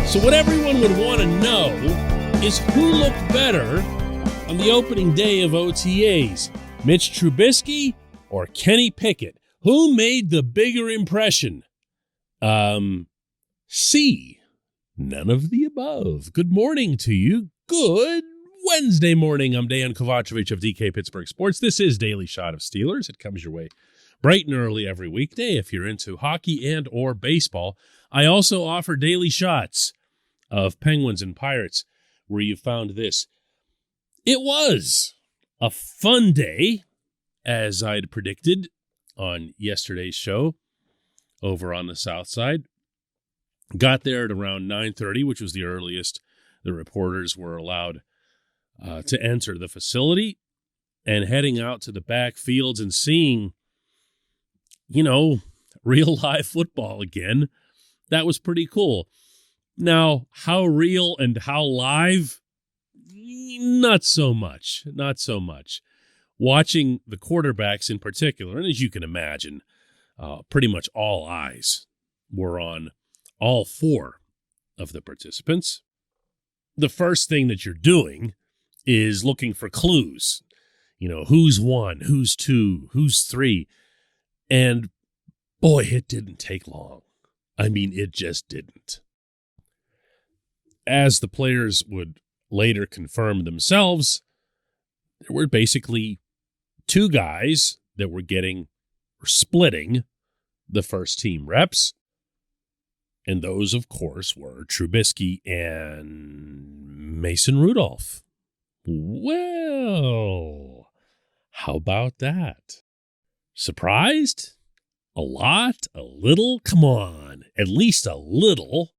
So what everyone would want to know is who looked better on the opening day of OTAs, Mitch Trubisky or Kenny Pickett? Who made the bigger impression? C, none of the above. Good morning to you. Good Wednesday morning. I'm Dejan Kovacevic of DK Pittsburgh Sports. This is Daily Shot of Steelers. It comes your way bright and early every weekday if you're into hockey and or baseball. I also offer daily shots of Penguins and Pirates where you found this. It was a fun day, as I'd predicted on yesterday's show over on the south side. Got there at around 9:30, which was the earliest the reporters were allowed to enter the facility, and heading out to the back fields and seeing, real live football again. That was pretty cool. Now, how real and how live? Not so much. Not so much. Watching the quarterbacks in particular, and as you can imagine, pretty much all eyes were on all four of the participants. The first thing that you're doing is looking for clues. Who's one, who's two, who's three. And boy, it didn't take long. I mean, it just didn't. As the players would later confirm themselves, there were basically two guys that were splitting the first team reps. And those, of course, were Trubisky and Mason Rudolph. Well, how about that? Surprised? A lot? A little? Come on, at least a little.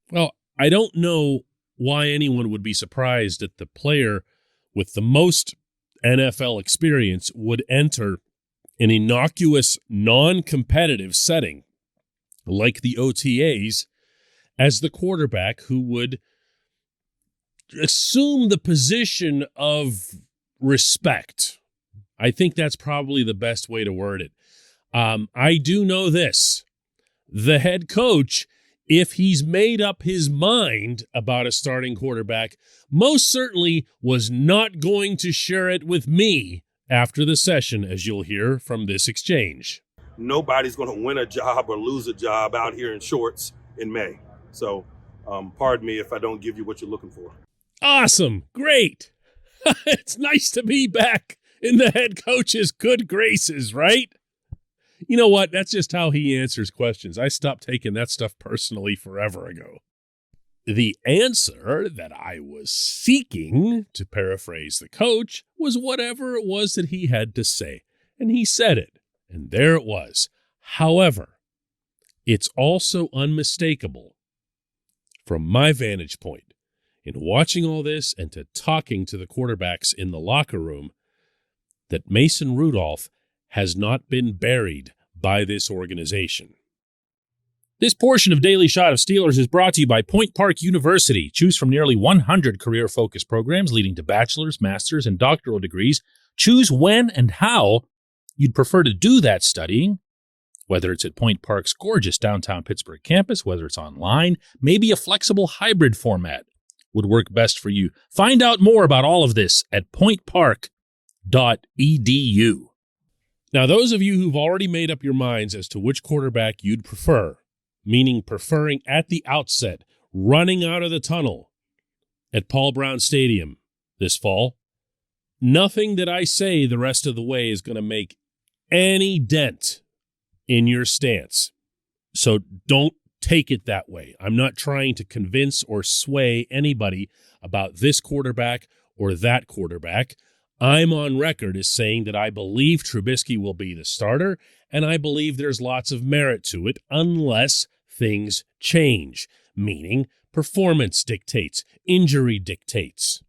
Well, I don't know why anyone would be surprised that the player with the most NFL experience would enter an innocuous, non-competitive setting like the OTAs as the quarterback who would assume the position of respect. I think that's probably the best way to word it. I do know this. The head coach, if he's made up his mind about a starting quarterback, most certainly was not going to share it with me after the session, as you'll hear from this exchange. Nobody's going to win a job or lose a job out here in shorts in May. So pardon me if I don't give you what you're looking for. Awesome. Great. It's nice to be back in the head coach's good graces, right? You know what? That's just how he answers questions. I stopped taking that stuff personally forever ago. The answer that I was seeking, to paraphrase the coach, was whatever it was that he had to say. And he said it. And there it was. However, it's also unmistakable from my vantage point in watching all this and to talking to the quarterbacks in the locker room that Mason Rudolph has not been buried by this organization. This portion of Daily Shot of Steelers is brought to you by Point Park University. Choose from nearly 100 career-focused programs leading to bachelor's, master's, and doctoral degrees. Choose when and how you'd prefer to do that studying, whether it's at Point Park's gorgeous downtown Pittsburgh campus, whether it's online, maybe a flexible hybrid format would work best for you. Find out more about all of this at pointpark.edu. Now, those of you who've already made up your minds as to which quarterback you'd prefer, meaning preferring at the outset, running out of the tunnel at Paul Brown Stadium this fall, nothing that I say the rest of the way is going to make any dent in your stance. So don't take it that way. I'm not trying to convince or sway anybody about this quarterback or that quarterback. I'm on record as saying that I believe Trubisky will be the starter, and I believe there's lots of merit to it unless things change, meaning performance dictates, injury dictates.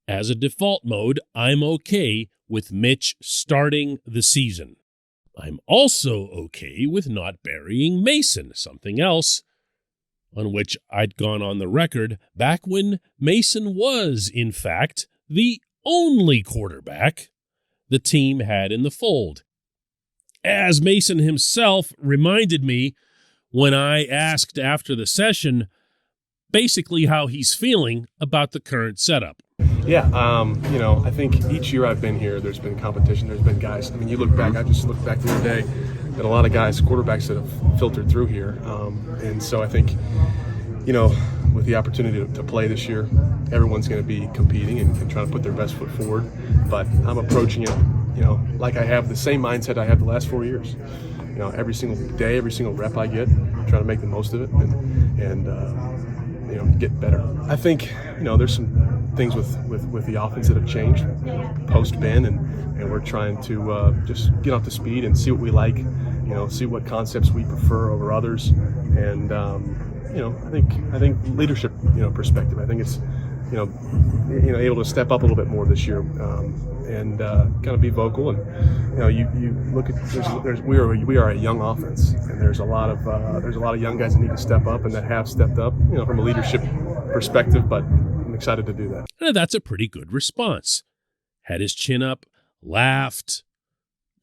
As a default mode, I'm okay with Mitch starting the season. I'm also okay with not burying Mason, something else on which I'd gone on the record back when Mason was, in fact, the only quarterback the team had in the fold. As Mason himself reminded me when I asked after the session, basically how he's feeling about the current setup. Yeah, I think each year I've been here, there's been competition, there's been guys. I mean, you look back, I just looked back the other day at a lot of guys, quarterbacks that have filtered through here. And so I think, with the opportunity to play this year, everyone's going to be competing and trying to put their best foot forward. But I'm approaching it, like I have the same mindset I had the last 4 years. Every single day, every single rep I get, I'm trying to make the most of it and get better. I think, there's some things with the offense that have changed post-Ben, and we're trying to just get up to speed and see what we like, see what concepts we prefer over others. And, I think leadership, perspective, I think it's, able to step up a little bit more this year and kind of be vocal. And, you look at, we are a young offense, and there's a lot of young guys that need to step up and that have stepped up, from a leadership perspective, but I'm excited to do that. And that's a pretty good response. Had his chin up, laughed,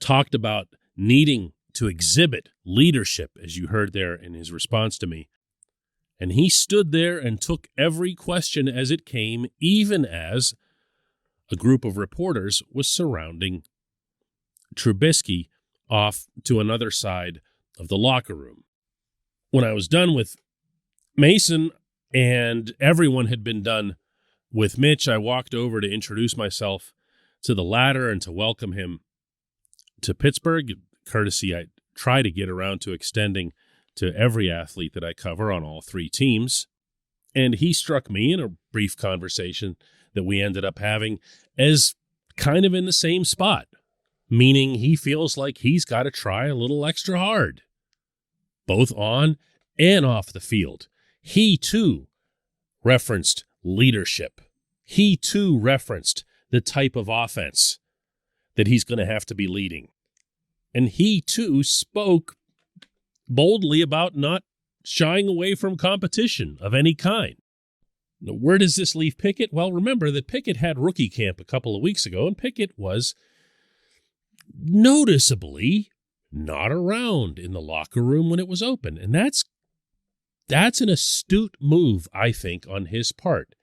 talked about needing to exhibit leadership, as you heard there in his response to me. And he stood there and took every question as it came, even as a group of reporters was surrounding Trubisky off to another side of the locker room. When I was done with Mason and everyone had been done with Mitch, I walked over to introduce myself to the latter and to welcome him to Pittsburgh, courtesy I try to get around to extending to every athlete that I cover on all three teams. And he struck me in a brief conversation that we ended up having as kind of in the same spot, meaning he feels like he's got to try a little extra hard, both on and off the field. He, too, referenced leadership. He, too, referenced the type of offense that he's going to have to be leading. And he, too, spoke boldly about not shying away from competition of any kind. Now, where does this leave Pickett? Well, remember that Pickett had rookie camp a couple of weeks ago, and Pickett was noticeably not around in the locker room when it was open. And that's an astute move, I think, on his part.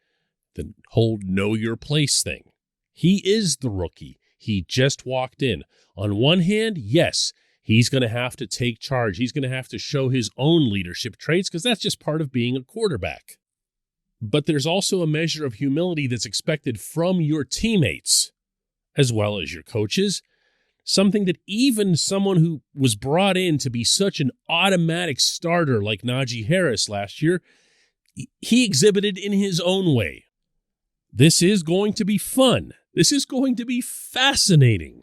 The whole know your place thing. He is the rookie. He just walked in. On one hand, yes, he's going to have to take charge. He's going to have to show his own leadership traits because that's just part of being a quarterback. But there's also a measure of humility that's expected from your teammates as well as your coaches, something that even someone who was brought in to be such an automatic starter like Najee Harris last year, he exhibited in his own way. This is going to be fun. This is going to be fascinating,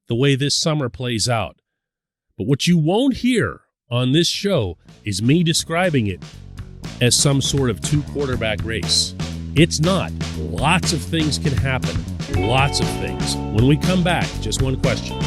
the way this summer plays out. But what you won't hear on this show is me describing it as some sort of two-quarterback race. It's not. Lots of things can happen. Lots of things. When we come back, just one question.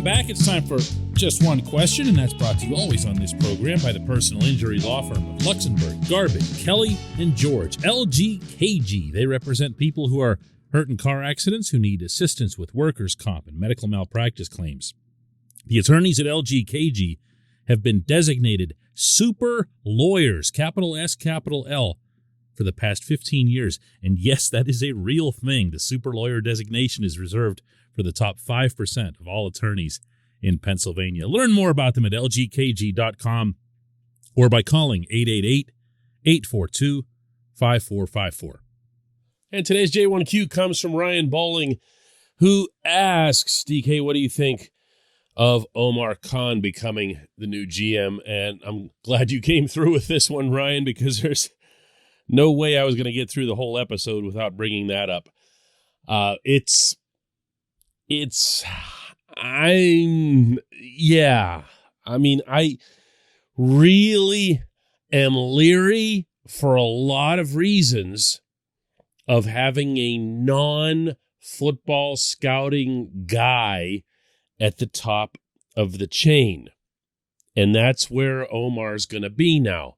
Back. It's time for Just One Question, and that's brought to you always on this program by the personal injury law firm of Luxembourg, Garvin, Kelly, and George. LGKG. They represent people who are hurt in car accidents who need assistance with workers' comp and medical malpractice claims. The attorneys at LGKG have been designated super lawyers, capital S, capital L, for the past 15 years. And yes, that is a real thing. The super lawyer designation is reserved for the top 5% of all attorneys in Pennsylvania. Learn more about them at lgkg.com or by calling 888-842-5454. And today's J1Q comes from Ryan Bowling, who asks, DK, what do you think of Omar Khan becoming the new GM? And I'm glad you came through with this one, Ryan, because there's no way I was going to get through the whole episode without bringing that up. I really am leery for a lot of reasons of having a non-football scouting guy at the top of the chain. And that's where Omar's going to be now.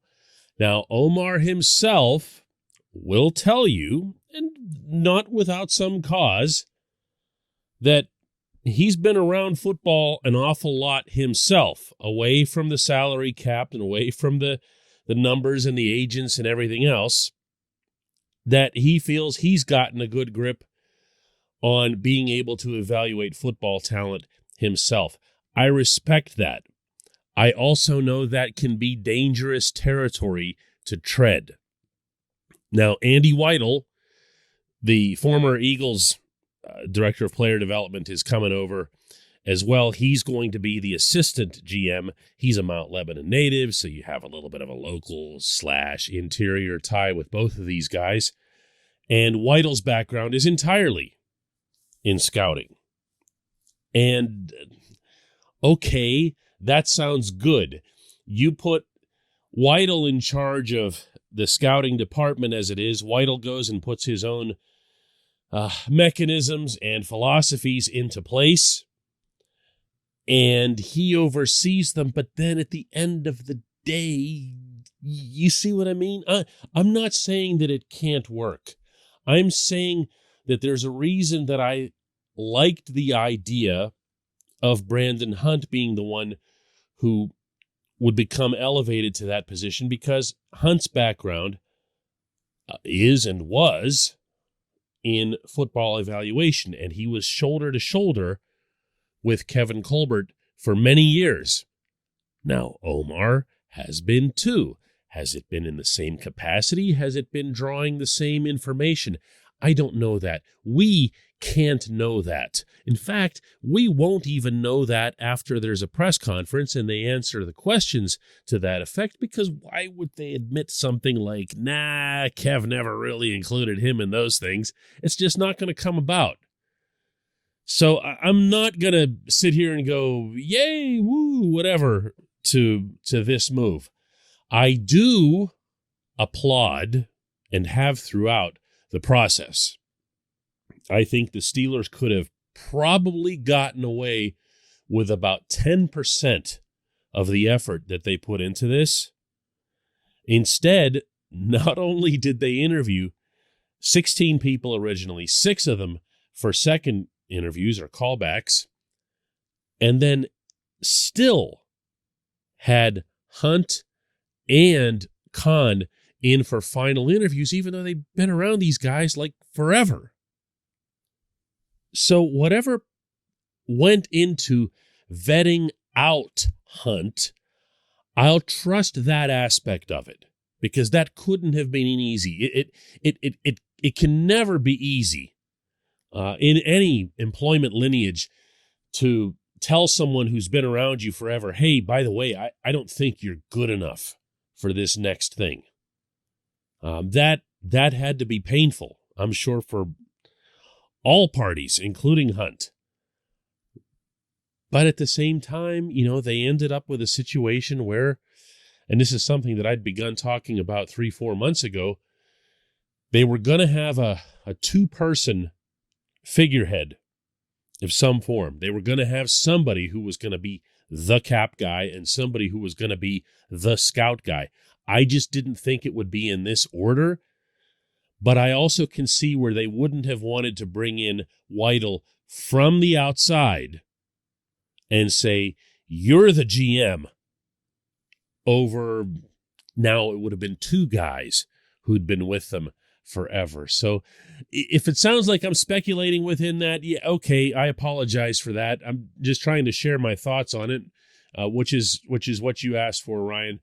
Now, Omar himself will tell you, and not without some cause, that he's been around football an awful lot himself, away from the salary cap and away from the numbers and the agents and everything else, that he feels he's gotten a good grip on being able to evaluate football talent himself. I respect that. I also know that can be dangerous territory to tread. Now, Andy Weidel, the former Eagles director of player development, is coming over as well. He's going to be the assistant GM. He's a Mount Lebanon native, so you have a little bit of a local/interior tie with both of these guys. And Weidel's background is entirely in scouting. And okay, that sounds good. You put Weidel in charge of the scouting department as it is. Weidel goes and puts his own mechanisms and philosophies into place, and he oversees them. But then at the end of the day, you see what I mean? I'm not saying that it can't work. I'm saying that there's a reason that I liked the idea of Brandon Hunt being the one who would become elevated to that position, because Hunt's background is and was in football evaluation, and he was shoulder to shoulder with Kevin Colbert for many years. Now, Omar has been too. Has it been in the same capacity? Has it been drawing the same information? I don't know that. We can't know that. In fact, we won't even know that after there's a press conference and they answer the questions to that effect, because why would they admit something like, nah, Kev never really included him in those things? It's just not going to come about. So I'm not going to sit here and go, yay, woo, whatever, to this move. I do applaud, and have throughout the process. I think the Steelers could have probably gotten away with about 10% of the effort that they put into this. Instead, not only did they interview 16 people originally, 6 of them for second interviews or callbacks, and then still had Hunt and Khan in for final interviews, even though they've been around these guys like forever. So whatever went into vetting out Hunt, I'll trust that aspect of it, because that couldn't have been easy. It can never be easy in any employment lineage to tell someone who's been around you forever, hey, by the way, I don't think you're good enough for this next thing. That had to be painful, I'm sure, for all parties, including Hunt. But at the same time, they ended up with a situation where, and this is something that I'd begun talking about 3-4 months ago, they were going to have a 2-person figurehead of some form. They were going to have somebody who was going to be the cap guy and somebody who was going to be the scout guy. I just didn't think it would be in this order, but I also can see where they wouldn't have wanted to bring in Weidel from the outside and say, you're the GM, over, now it would have been 2 guys who'd been with them forever. So if it sounds like I'm speculating within that, yeah, okay, I apologize for that. I'm just trying to share my thoughts on it, which is what you asked for, Ryan.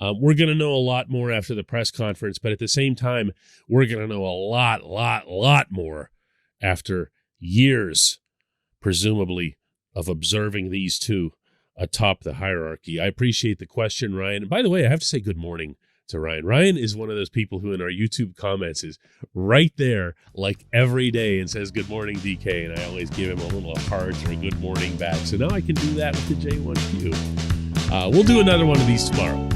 We're going to know a lot more after the press conference, but at the same time, we're going to know a lot more after years, presumably, of observing these two atop the hierarchy. I appreciate the question, Ryan. And by the way, I have to say good morning to Ryan. Ryan is one of those people who in our YouTube comments is right there like every day and says, good morning, DK. And I always give him a little heart or a good morning back. So now I can do that with the J1Q. We'll do another one of these tomorrow.